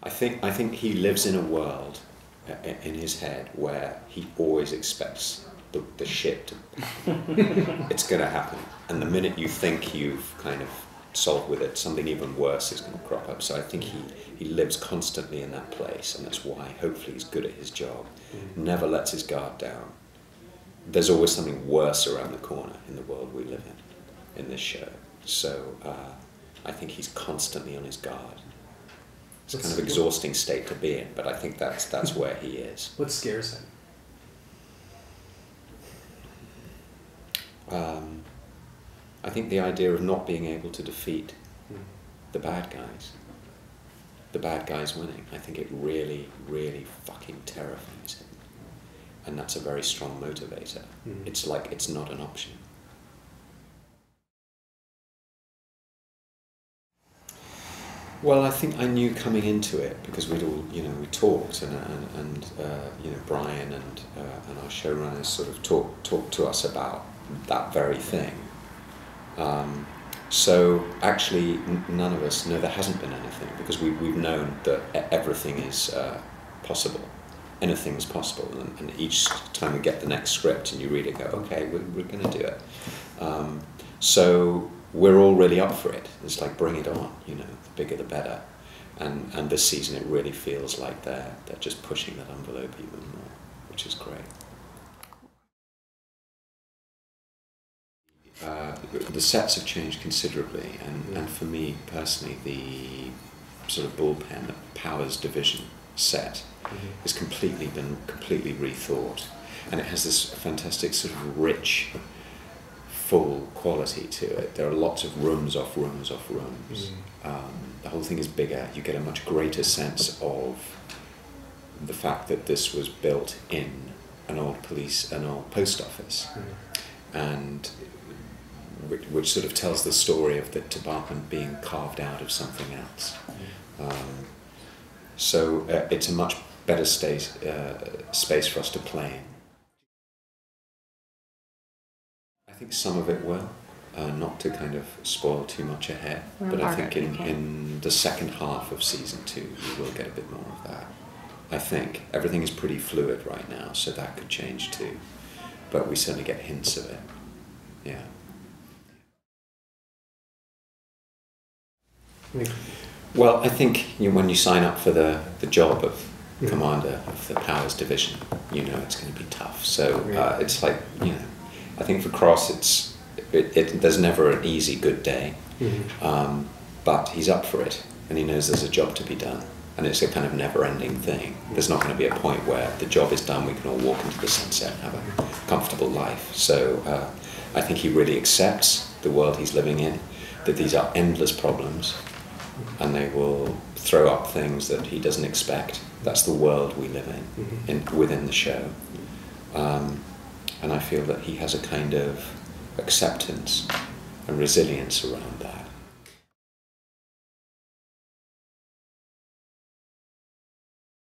I think he lives in a world in his head where he always expects the shit to happen. It's going to happen. And the minute you think you've kind of solved with it, something even worse is going to crop up. So I think he lives constantly in that place, and that's why hopefully he's good at his job. Never lets his guard down. There's always something worse around the corner in the world we live in this show. So I think he's constantly on his guard. It's a kind of exhausting state to be in, but I think that's where he is. What scares him? I think the idea of not being able to defeat the bad guys winning, I think it really, really fucking terrifies him. And that's a very strong motivator. It's like it's not an option. Well, I think I knew coming into it because we'd all, we talked, and Brian and our showrunners sort of talked to us about that very thing. So actually, none of us know there hasn't been anything, because we've known that everything is possible. Anything's possible, and each time we get the next script and you read it, go, okay, we're going to do it. So we're all really up for it. It's like, bring it on, the bigger the better. And this season it really feels like they're just pushing that envelope even more, which is great. The sets have changed considerably, and for me personally, the sort of bullpen Powers Division set has been completely rethought, and it has this fantastic sort of rich, full quality to it. There are lots of rooms off rooms off rooms. The whole thing is bigger. You get a much greater sense of the fact that this was built in an old post office, and which sort of tells the story of the department being carved out of something else. So it's a much better space for us to play in. I think some of it will, not to kind of spoil too much ahead, but I think in the second half of season 2 we will get a bit more of that. I think everything is pretty fluid right now, so that could change too, but we certainly get hints of it. Yeah. Well, I think when you sign up for the job of commander of the Powers Division, it's going to be tough. So it's like, I think for Cross, there's never an easy good day, but he's up for it, and he knows there's a job to be done, and it's a kind of never-ending thing. There's not going to be a point where the job is done, we can all walk into the sunset and have a comfortable life. So I think he really accepts the world he's living in, that these are endless problems, and they will throw up things that he doesn't expect. That's the world we live in within the show. And I feel that he has a kind of acceptance and resilience around that.